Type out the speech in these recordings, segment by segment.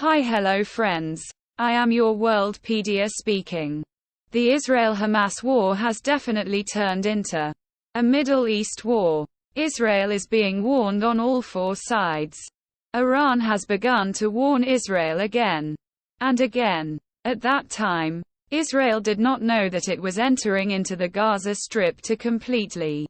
Hello friends. I am your world pedia speaking. The Israel-Hamas war has definitely turned into a Middle East war. Israel is being warned on all four sides. Iran has begun to warn Israel again and again. At that time, Israel did not know that it was entering into the Gaza Strip to completely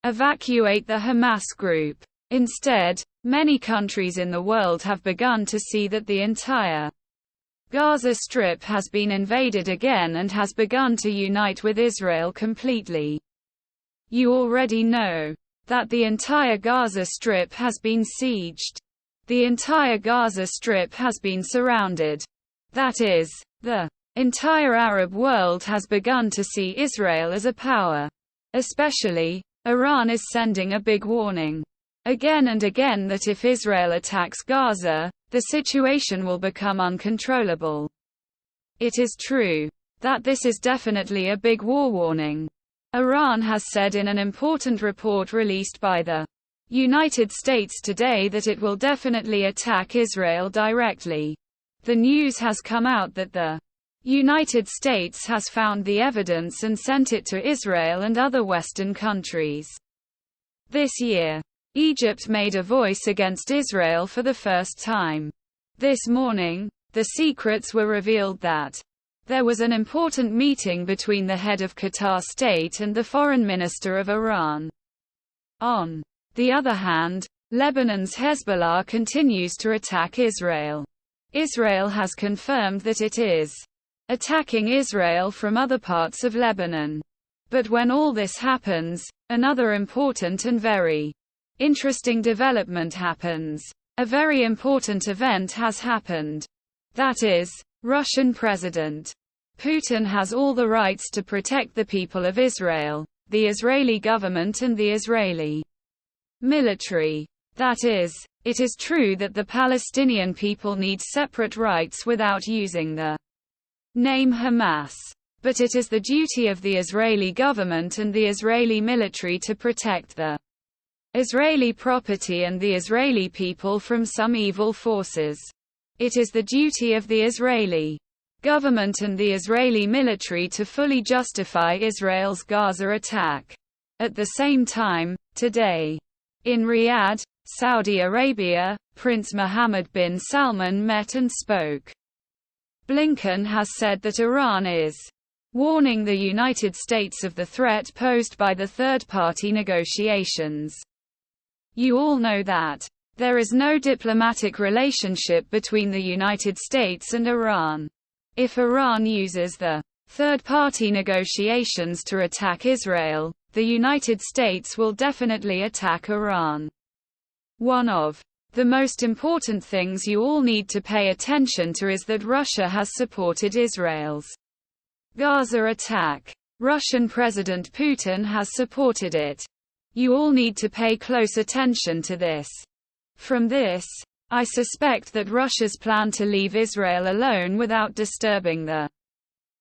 evacuate the Hamas group. Instead, many countries in the world have begun to see that the entire Gaza Strip has been invaded again and has begun to unite with Israel completely. You already know that the entire Gaza Strip has been sieged. The entire Gaza Strip has been surrounded. That is, the entire Arab world has begun to see Israel as a power. Especially, Iran is sending a big warning again and again that if Israel attacks Gaza, the situation will become uncontrollable. It is true that this is definitely a big war warning. Iran has said in an important report released by the United States today that it will definitely attack Israel directly. The news has come out that the United States has found the evidence and sent it to Israel and other Western countries. This year, Egypt made a voice against Israel for the first time. This morning, the secrets were revealed that there was an important meeting between the head of Qatar state and the foreign minister of Iran. On the other hand, Lebanon's Hezbollah continues to attack Israel. Israel has confirmed that it is attacking Israel from other parts of Lebanon. But when all this happens, another important and very interesting development happens. A very important event has happened. That is, Russian President Putin has all the rights to protect the people of Israel, the Israeli government and the Israeli military. That is, it is true that the Palestinian people need separate rights without using the name Hamas. But it is the duty of the Israeli government and the Israeli military to protect the Israeli property and the Israeli people from some evil forces. It is the duty of the Israeli government and the Israeli military to fully justify Israel's Gaza attack. At the same time, today, in Riyadh, Saudi Arabia, Prince Mohammed bin Salman met and spoke. Blinken has said that Iran is warning the United States of the threat posed by the third-party negotiations. You all know that there is no diplomatic relationship between the United States and Iran. If Iran uses the third-party negotiations to attack Israel, the United States will definitely attack Iran. One of the most important things you all need to pay attention to is that Russia has supported Israel's Gaza attack. Russian President Putin has supported it. You all need to pay close attention to this. From this, I suspect that Russia's plan to leave Israel alone without disturbing the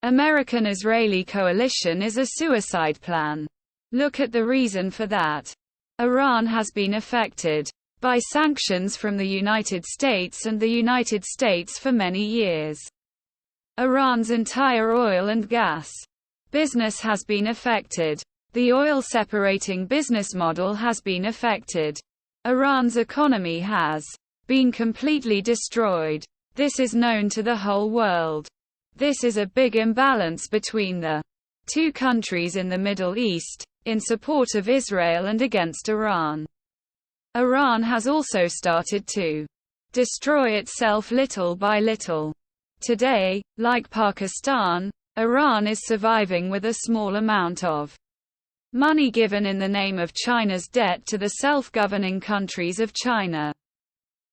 American-Israeli coalition is a suicide plan. Look at the reason for that. Iran has been affected by sanctions from the United States and the United States for many years. Iran's entire oil and gas business has been affected. The oil separating business model has been affected. Iran's economy has been completely destroyed. This is known to the whole world. This is a big imbalance between the two countries in the Middle East, in support of Israel and against Iran. Iran has also started to destroy itself little by little. Today, like Pakistan, Iran is surviving with a small amount of money given in the name of China's debt to the self-governing countries of China.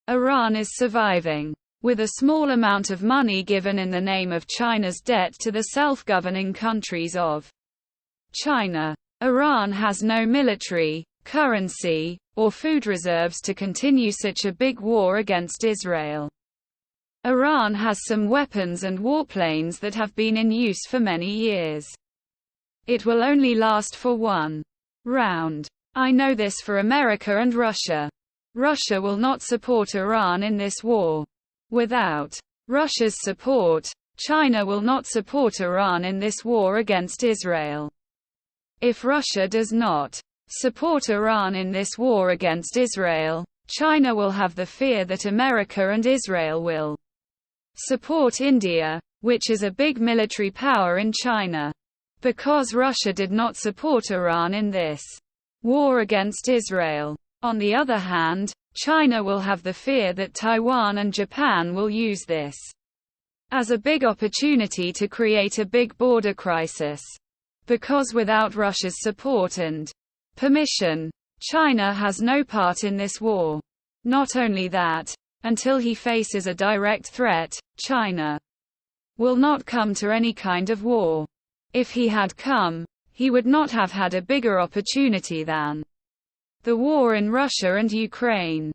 Iran is surviving with a small amount of money given in the name of China's debt to the self-governing countries of China. Iran has no military, currency, or food reserves to continue such a big war against Israel. Iran has some weapons and warplanes that have been in use for many years. It will only last for one round. I know this for America and Russia. Russia will not support Iran in this war. Without Russia's support, China will not support Iran in this war against Israel. If Russia does not support Iran in this war against Israel, China will have the fear that America and Israel will support India, which is a big military power in China. Because Russia did not support Iran in this war against Israel. On the other hand, China will have the fear that Taiwan and Japan will use this as a big opportunity to create a big border crisis. Because without Russia's support and permission, China has no part in this war. Not only that, until he faces a direct threat, China will not come to any kind of war. If he had come, he would not have had a bigger opportunity than the war in Russia and Ukraine.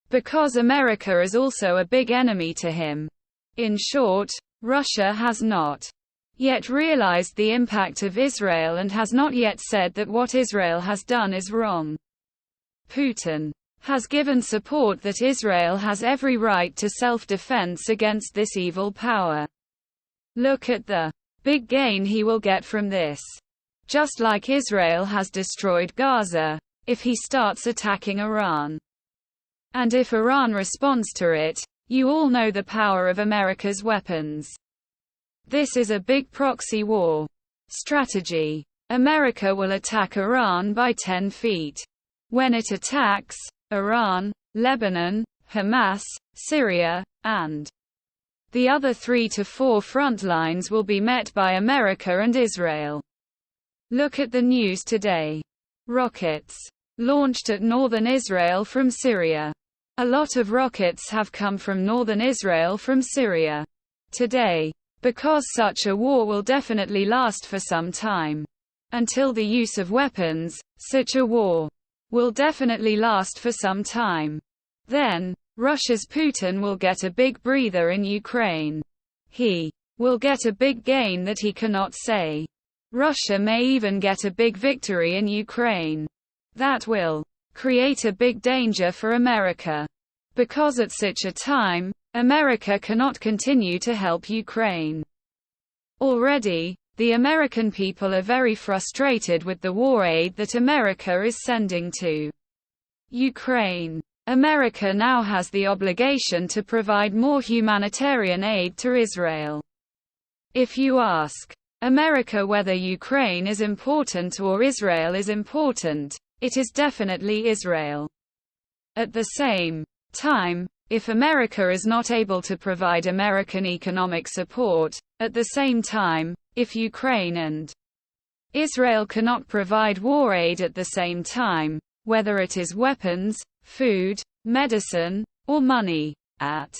Because America is also a big enemy to him. In short, Russia has not yet realized the impact of Israel and has not yet said that what Israel has done is wrong. Putin has given support that Israel has every right to self-defense against this evil power. Look at the big gain he will get from this. Just like Israel has destroyed Gaza, if he starts attacking Iran. And if Iran responds to it, you all know the power of America's weapons. This is a big proxy war strategy. America will attack Iran by 10 feet. When it attacks Iran, Lebanon, Hamas, Syria, and the other 3 to 4 front lines will be met by America and Israel. Look at the news today. Rockets launched at northern Israel from Syria. A lot of rockets have come from northern Israel from Syria today. Because such a war will definitely last for some time. Until the use of weapons, such a war will definitely last for some time. Then, Russia's Putin will get a big breather in Ukraine. He will get a big gain that he cannot say. Russia may even get a big victory in Ukraine. That will create a big danger for America. Because at such a time, America cannot continue to help Ukraine. Already, the American people are very frustrated with the war aid that America is sending to Ukraine. America now has the obligation to provide more humanitarian aid to Israel. If you ask America whether Ukraine is important or Israel is important, it is definitely Israel. At the same time, if America is not able to provide American economic support, at the same time, if Ukraine and Israel cannot provide war aid at the same time, whether it is weapons, food, medicine, or money, at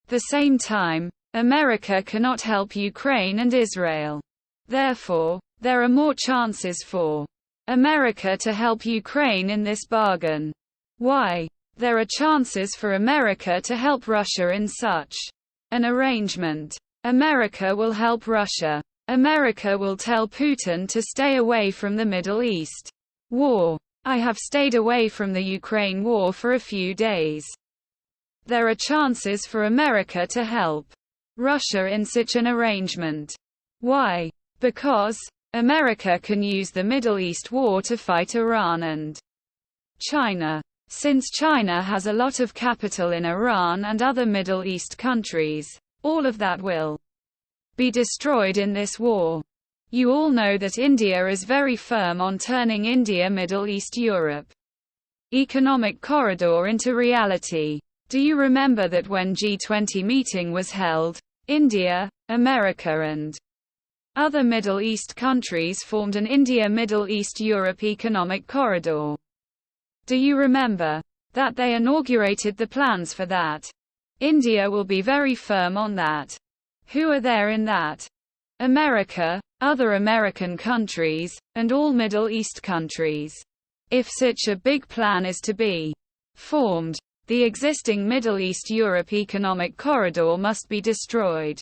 the same time, America cannot help Ukraine and Israel. Therefore, there are more chances for America to help Ukraine in this bargain. Why? There are chances for America to help Russia in such an arrangement. America will help Russia. America will tell Putin to stay away from the Middle East war. I have stayed away from the Ukraine war for a few days. There are chances for America to help Russia in such an arrangement. Why? Because America can use the Middle East war to fight Iran and China. Since China has a lot of capital in Iran and other Middle East countries, all of that will be destroyed in this war. You all know that India is very firm on turning India Middle East Europe economic corridor into reality. Do you remember that when G20 meeting was held, India, America and other Middle East countries formed an India-Middle East Europe economic corridor? Do you remember that they inaugurated the plans for that? India will be very firm on that. Who are there in that? America, other American countries, and all Middle East countries. If such a big plan is to be formed, the existing Middle East Europe economic corridor must be destroyed.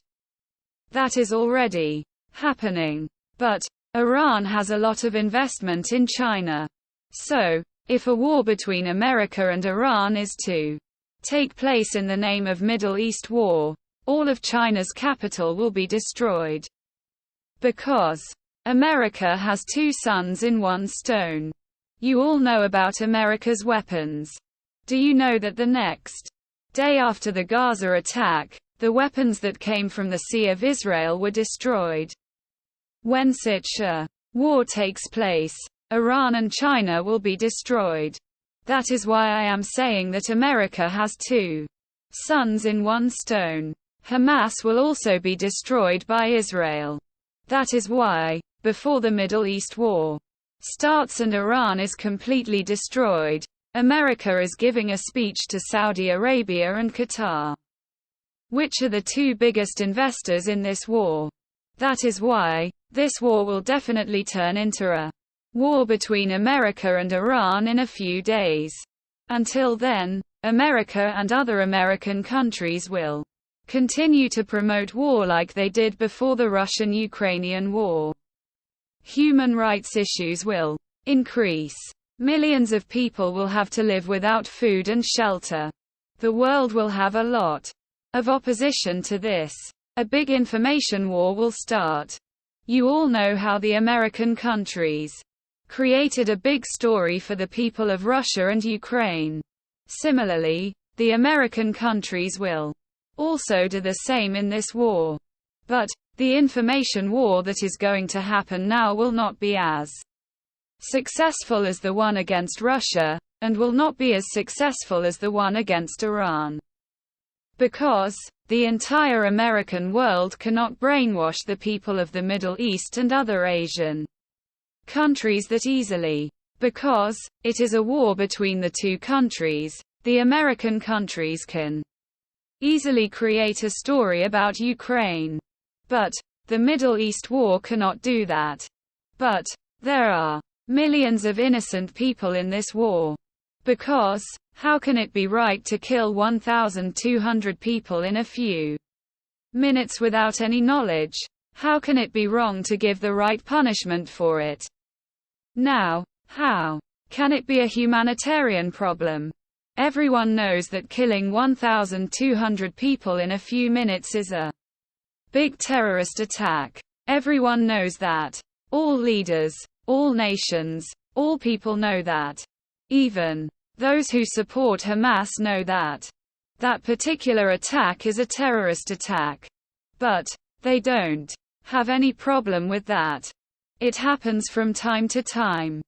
That is already happening. But Iran has a lot of investment in China. So, if a war between America and Iran is to take place in the name of Middle East war, all of China's capital will be destroyed. Because America has two suns in one stone. You all know about America's weapons. Do you know that the next day after the Gaza attack, the weapons that came from the Sea of Israel were destroyed? When such a war takes place, Iran and China will be destroyed. That is why I am saying that America has two suns in one stone. Hamas will also be destroyed by Israel. That is why, before the Middle East war starts and Iran is completely destroyed, America is giving a speech to Saudi Arabia and Qatar, which are the two biggest investors in this war. That is why, this war will definitely turn into a war between America and Iran in a few days. Until then, America and other American countries will continue to promote war like they did before the Russian-Ukrainian war. Human rights issues will increase. Millions of people will have to live without food and shelter. The world will have a lot of opposition to this. A big information war will start. You all know how the American countries created a big story for the people of Russia and Ukraine. Similarly, the American countries will also do the same in this war. But the information war that is going to happen now will not be as successful as the one against Russia, and will not be as successful as the one against Iran. Because the entire American world cannot brainwash the people of the Middle East and other Asian countries that easily. Because it is a war between the two countries, the American countries can easily create a story about Ukraine. But the Middle East war cannot do that. But there are millions of innocent people in this war. Because how can it be right to kill 1,200 people in a few minutes without any knowledge? How can it be wrong to give the right punishment for it? Now, how can it be a humanitarian problem? Everyone knows that killing 1,200 people in a few minutes is a big terrorist attack. Everyone knows that. All leaders, all nations, all people know that. Even those who support Hamas know that that particular attack is a terrorist attack. But they don't have any problem with that. It happens from time to time.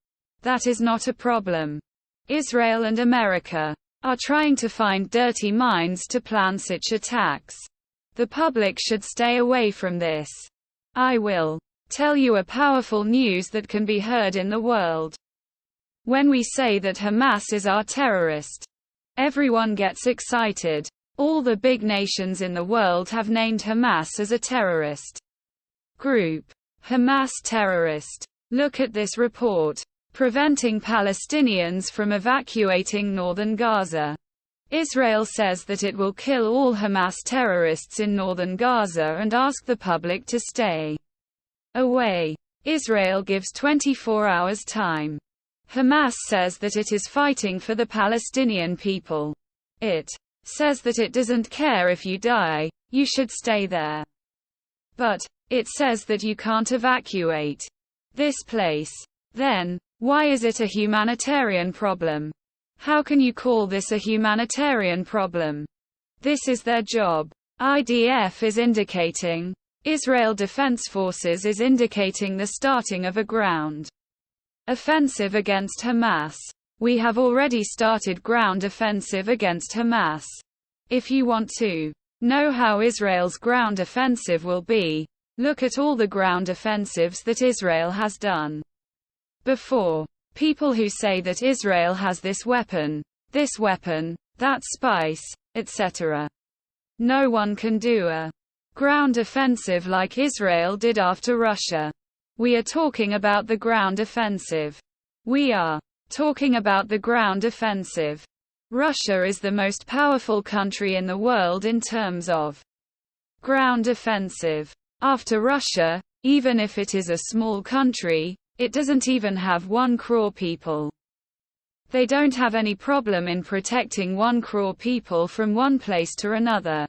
That is not a problem. Israel and America are trying to find dirty minds to plan such attacks. The public should stay away from this. I will tell you a powerful news that can be heard in the world. When we say that Hamas is our terrorist, everyone gets excited. All the big nations in the world have named Hamas as a terrorist group. Hamas terrorist. Look at this report. Preventing Palestinians from evacuating northern Gaza. Israel says that it will kill all Hamas terrorists in northern Gaza and ask the public to stay away. Israel gives 24 hours time. Hamas says that it is fighting for the Palestinian people. It says that it doesn't care if you die, you should stay there. But it says that you can't evacuate this place. Then, why is it a humanitarian problem? How can you call this a humanitarian problem? This is their job. IDF is indicating. Israel Defense Forces is indicating the starting of a ground offensive against Hamas. We have already started ground offensive against Hamas. If you want to know how Israel's ground offensive will be, look at all the ground offensives that Israel has done before. People who say that Israel has this weapon, that spice, etc. No one can do a ground offensive like Israel did after Russia. We are talking about the ground offensive. We are talking about the ground offensive. Russia is the most powerful country in the world in terms of ground offensive. After Russia, even if it is a small country, it doesn't even have 1 crore people. They don't have any problem in protecting 1 crore people from one place to another.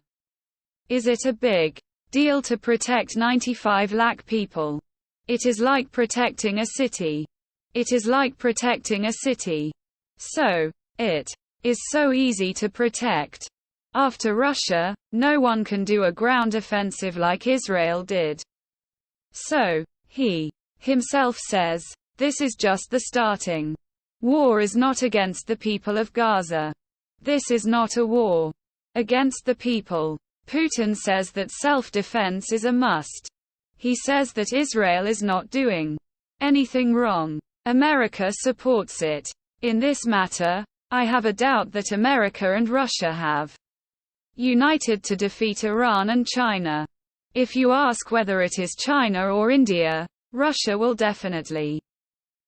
Is it a big deal to protect 95 lakh people? It is like protecting a city. It is like protecting a city. So, it is so easy to protect. After Russia, no one can do a ground offensive like Israel did. So, he himself says, this is just the starting. War is not against the people of Gaza. This is not a war against the people. Putin says that self-defense is a must. He says that Israel is not doing anything wrong. America supports it. In this matter, I have a doubt that America and Russia have united to defeat Iran and China. If you ask whether it is China or India, Russia will definitely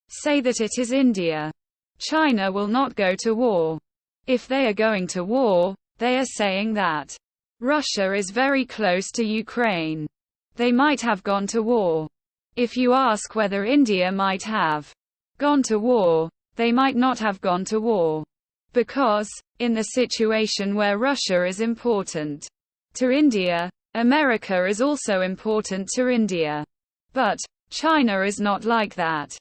say that it is India. China will not go to war. If they are going to war, they are saying that Russia is very close to Ukraine. They might have gone to war. If you ask whether India might have gone to war, they might not have gone to war. Because, in the situation where Russia is important to India, America is also important to India. But China is not like that.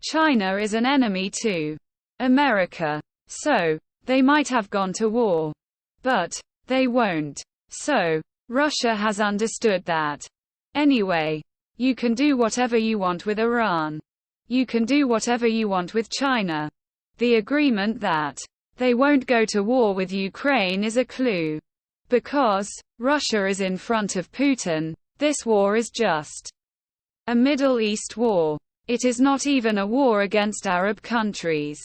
China is an enemy to America. So, they might have gone to war. But they won't. So, Russia has understood that. Anyway, you can do whatever you want with Iran. You can do whatever you want with China. The agreement that they won't go to war with Ukraine is a clue. Because Russia is in front of Putin, this war is just a Middle East war. It is not even a war against Arab countries.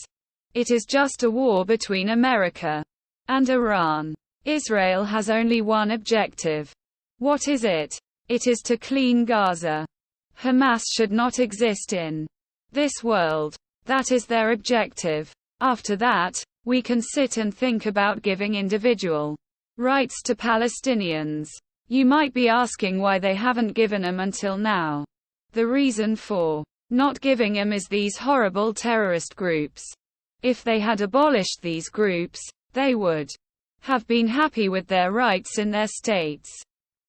It is just a war between America and Iran. Israel has only one objective. What is it? It is to clean Gaza. Hamas should not exist in this world. That is their objective. After that, we can sit and think about giving individual rights to Palestinians. You might be asking why they haven't given them until now. The reason for not giving them is these horrible terrorist groups. If they had abolished these groups, they would have been happy with their rights in their states.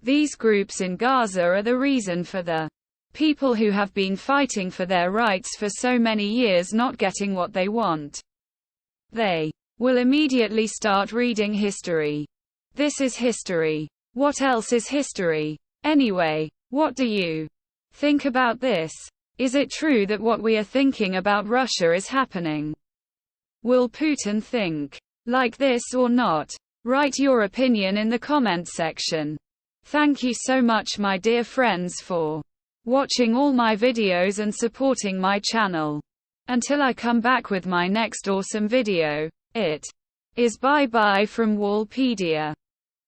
These groups in Gaza are the reason for the people who have been fighting for their rights for so many years not getting what they want. They will immediately start reading history. This is history. What else is history? Anyway, what do you think about this? Is it true that what we are thinking about Russia is happening? Will Putin think like this or not? Write your opinion in the comment section. Thank you so much, my dear friends, for watching all my videos and supporting my channel. Until I come back with my next awesome video, it is bye bye from Pedia.